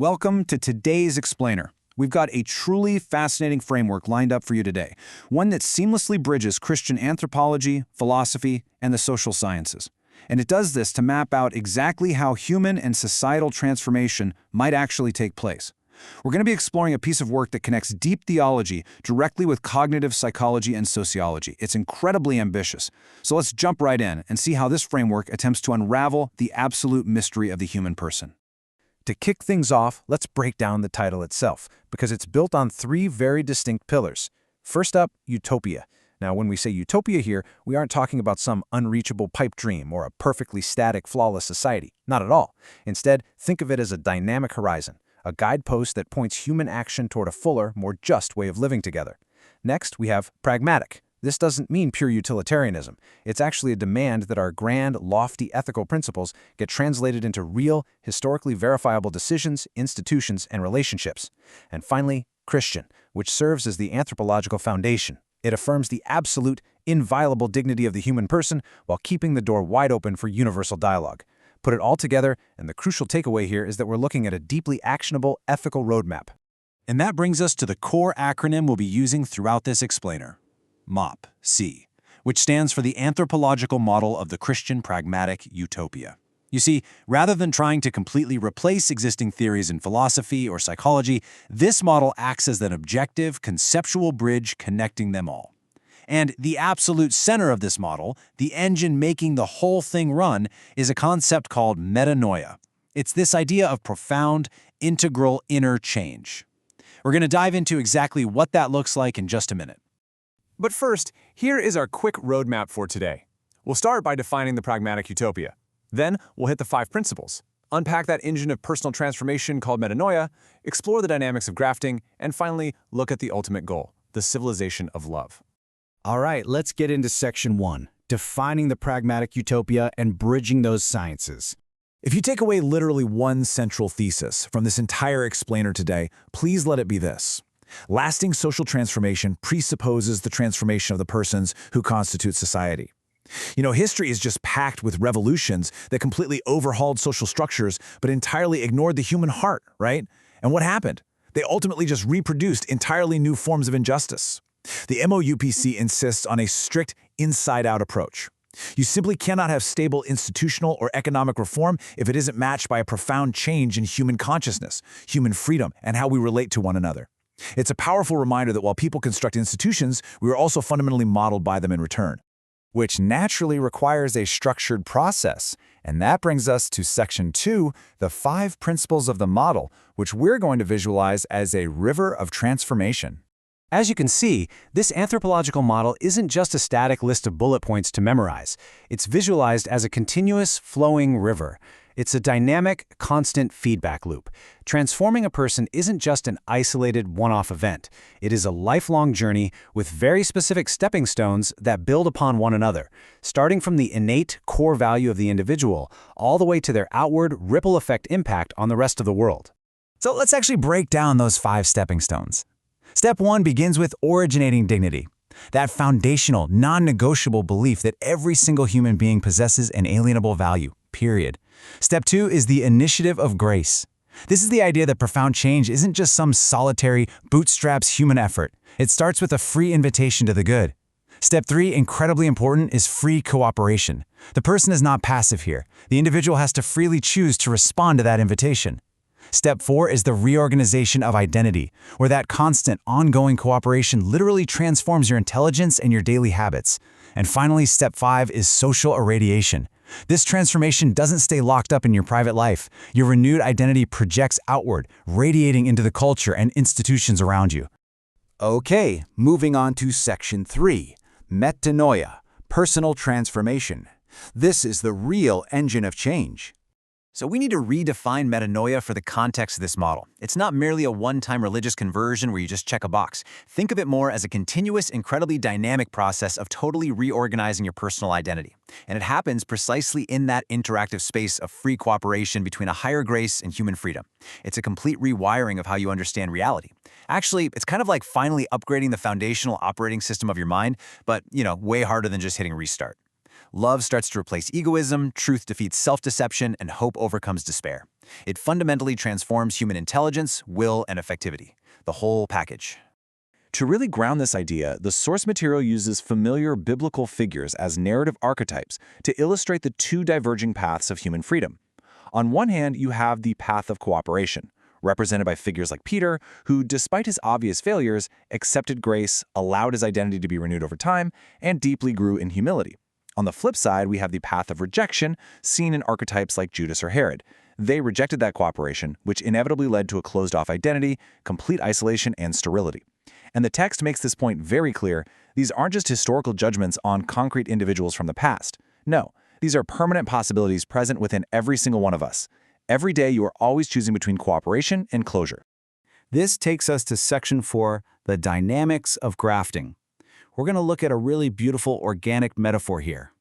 Welcome to today's Explainer. We've got a truly fascinating framework lined up for you today, one that seamlessly bridges Christian anthropology, philosophy, and the social sciences. And it does this to map out exactly how human and societal transformation might actually take place. We're going to be exploring a piece of work that connects deep theology directly with cognitive psychology and sociology. It's incredibly ambitious. So let's jump right in and see how this framework attempts to unravel the absolute mystery of the human person. To kick things off, let's break down the title itself, because it's built on three very distinct pillars. First up, utopia. Now, when we say utopia here, we aren't talking about some unreachable pipe dream or a perfectly static, flawless society. Not at all. Instead, think of it as a dynamic horizon, a guidepost that points human action toward a fuller, more just way of living together. Next, we have pragmatic. This doesn't mean pure utilitarianism. It's actually a demand that our grand, lofty ethical principles get translated into real, historically verifiable decisions, institutions, and relationships. And finally, Christian, which serves as the anthropological foundation. It affirms the absolute, inviolable dignity of the human person while keeping the door wide open for universal dialogue. Put it all together, and the crucial takeaway here is that we're looking at a deeply actionable ethical roadmap. And that brings us to the core acronym we'll be using throughout this explainer. MAUPC, which stands for the Anthropological Model of the Christian Pragmatic Utopia. You see, rather than trying to completely replace existing theories in philosophy or psychology, this model acts as an objective, conceptual bridge connecting them all. And the absolute center of this model, the engine making the whole thing run, is a concept called metanoia. It's this idea of profound, integral inner change. We're going to dive into exactly what that looks like in just a minute. But first, here is our quick roadmap for today. We'll start by defining the pragmatic utopia. Then, we'll hit the 5 principles, unpack that engine of personal transformation called metanoia, explore the dynamics of grafting, and finally, look at the ultimate goal, the civilization of love. All right, let's get into section 1, defining the pragmatic utopia and bridging those sciences. If you take away literally one central thesis from this entire explainer today, please let it be this. Lasting social transformation presupposes the transformation of the persons who constitute society. History is just packed with revolutions that completely overhauled social structures but entirely ignored the human heart, right? And what happened? They ultimately just reproduced entirely new forms of injustice. The MAUPC insists on a strict inside-out approach. You simply cannot have stable institutional or economic reform if it isn't matched by a profound change in human consciousness, human freedom, and how we relate to one another. It's a powerful reminder that while people construct institutions, we are also fundamentally modeled by them in return. Which naturally requires a structured process. And that brings us to section 2, the 5 principles of the model, which we're going to visualize as a river of transformation. As you can see, this anthropological model isn't just a static list of bullet points to memorize. It's visualized as a continuous, flowing river. It's a dynamic, constant feedback loop. Transforming a person isn't just an isolated, one-off event. It is a lifelong journey with very specific stepping stones that build upon one another, starting from the innate core value of the individual all the way to their outward ripple effect impact on the rest of the world. So let's actually break down those 5 stepping stones. Step 1 begins with originating dignity. That foundational, non-negotiable belief that every single human being possesses an alienable value, period. Step 2 is the initiative of grace. This is the idea that profound change isn't just some solitary, bootstraps human effort. It starts with a free invitation to the good. Step 3, incredibly important, is free cooperation. The person is not passive here. The individual has to freely choose to respond to that invitation. Step 4 is the reorganization of identity, where that constant, ongoing cooperation literally transforms your intelligence and your daily habits. And finally, step 5 is social irradiation. This transformation doesn't stay locked up in your private life. Your renewed identity projects outward, radiating into the culture and institutions around you. Okay, moving on to section 3, metanoia, personal transformation. This is the real engine of change. So we need to redefine metanoia for the context of this model. It's not merely a one-time religious conversion where you just check a box. Think of it more as a continuous, incredibly dynamic process of totally reorganizing your personal identity. And it happens precisely in that interactive space of free cooperation between a higher grace and human freedom. It's a complete rewiring of how you understand reality. Actually, it's kind of like finally upgrading the foundational operating system of your mind, but, way harder than just hitting restart. Love starts to replace egoism, truth defeats self-deception, and hope overcomes despair. It fundamentally transforms human intelligence, will, and effectivity. The whole package. To really ground this idea, the source material uses familiar biblical figures as narrative archetypes to illustrate the two diverging paths of human freedom. On one hand, you have the path of cooperation, represented by figures like Peter, who, despite his obvious failures, accepted grace, allowed his identity to be renewed over time, and deeply grew in humility. On the flip side, we have the path of rejection, seen in archetypes like Judas or Herod. They rejected that cooperation, which inevitably led to a closed-off identity, complete isolation, and sterility. And the text makes this point very clear. These aren't just historical judgments on concrete individuals from the past. No, these are permanent possibilities present within every single one of us. Every day, you are always choosing between cooperation and closure. This takes us to Section 4, the dynamics of grafting. We're going to look at a really beautiful organic metaphor here.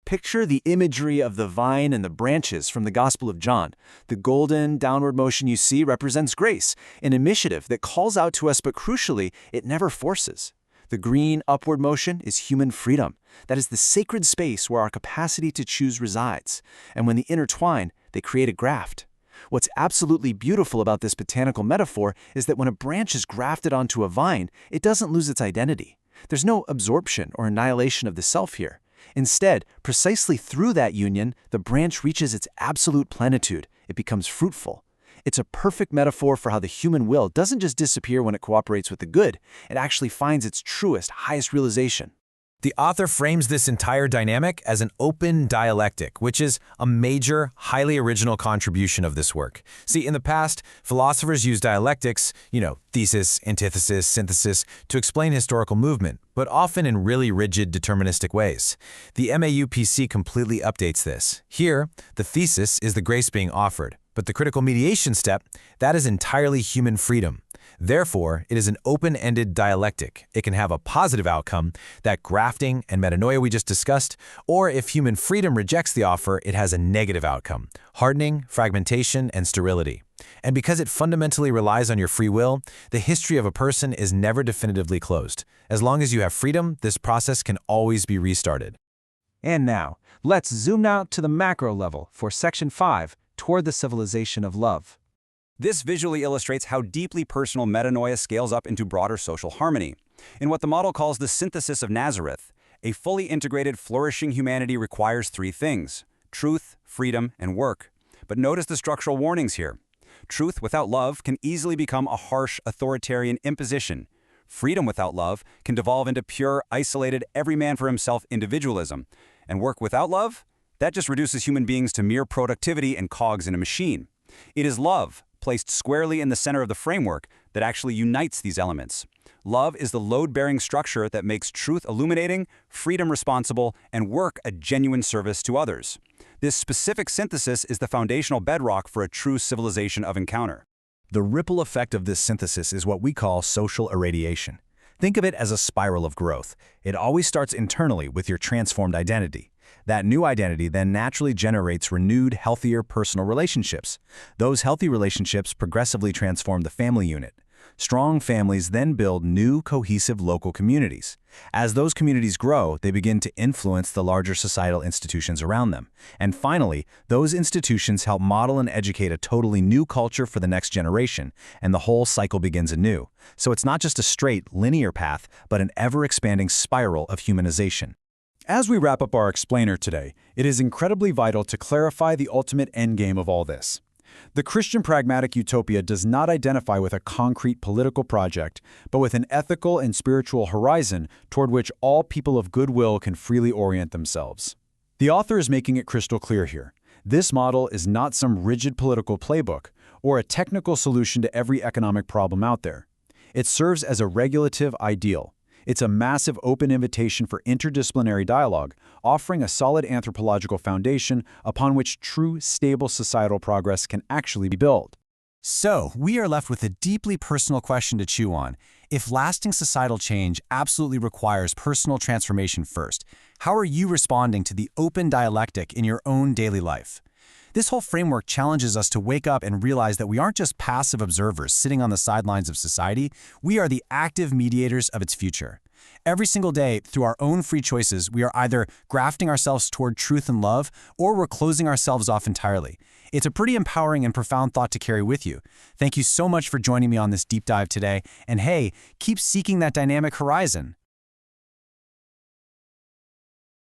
Picture the imagery of the vine and the branches from the Gospel of John. The golden downward motion you see represents grace, an initiative that calls out to us, but crucially, it never forces. The green upward motion is human freedom. That is the sacred space where our capacity to choose resides. And when they intertwine, they create a graft. What's absolutely beautiful about this botanical metaphor is that when a branch is grafted onto a vine, it doesn't lose its identity. There's no absorption or annihilation of the self here. Instead, precisely through that union, the branch reaches its absolute plenitude. It becomes fruitful. It's a perfect metaphor for how the human will doesn't just disappear when it cooperates with the good. It actually finds its truest, highest realization. The author frames this entire dynamic as an open dialectic, which is a major, highly original contribution of this work. See, in the past, philosophers used dialectics, thesis, antithesis, synthesis, to explain historical movement, but often in really rigid, deterministic ways. The MAUPC completely updates this. Here, the thesis is the grace being offered, but the critical mediation step, that is entirely human freedom. Therefore, it is an open-ended dialectic. It can have a positive outcome, that grafting and metanoia we just discussed, or if human freedom rejects the offer, it has a negative outcome, hardening, fragmentation, and sterility. And because it fundamentally relies on your free will, the history of a person is never definitively closed. As long as you have freedom, this process can always be restarted. And now, let's zoom out to the macro level for Section 5, Toward the Civilization of Love. This visually illustrates how deeply personal metanoia scales up into broader social harmony. In what the model calls the synthesis of Nazareth, a fully integrated, flourishing humanity requires three things: truth, freedom, and work. But notice the structural warnings here. Truth without love can easily become a harsh, authoritarian imposition. Freedom without love can devolve into pure, isolated, every man for himself individualism. And work without love? That just reduces human beings to mere productivity and cogs in a machine. It is love, placed squarely in the center of the framework, that actually unites these elements. Love is the load-bearing structure that makes truth illuminating, freedom responsible, and work a genuine service to others. This specific synthesis is the foundational bedrock for a true civilization of encounter. The ripple effect of this synthesis is what we call social irradiation. Think of it as a spiral of growth. It always starts internally with your transformed identity. That new identity then naturally generates renewed, healthier personal relationships. Those healthy relationships progressively transform the family unit. Strong families then build new, cohesive local communities. As those communities grow, they begin to influence the larger societal institutions around them. And finally, those institutions help model and educate a totally new culture for the next generation, and the whole cycle begins anew. So it's not just a straight, linear path, but an ever-expanding spiral of humanization. As we wrap up our explainer today, it is incredibly vital to clarify the ultimate endgame of all this. The Christian Pragmatic Utopia does not identify with a concrete political project, but with an ethical and spiritual horizon toward which all people of goodwill can freely orient themselves. The author is making it crystal clear here. This model is not some rigid political playbook or a technical solution to every economic problem out there. It serves as a regulative ideal. It's a massive open invitation for interdisciplinary dialogue, offering a solid anthropological foundation upon which true, stable societal progress can actually be built. So, we are left with a deeply personal question to chew on. If lasting societal change absolutely requires personal transformation first, how are you responding to the open dialectic in your own daily life? This whole framework challenges us to wake up and realize that we aren't just passive observers sitting on the sidelines of society, we are the active mediators of its future. Every single day, through our own free choices, we are either grafting ourselves toward truth and love, or we're closing ourselves off entirely. It's a pretty empowering and profound thought to carry with you. Thank you so much for joining me on this deep dive today, and hey, keep seeking that dynamic horizon.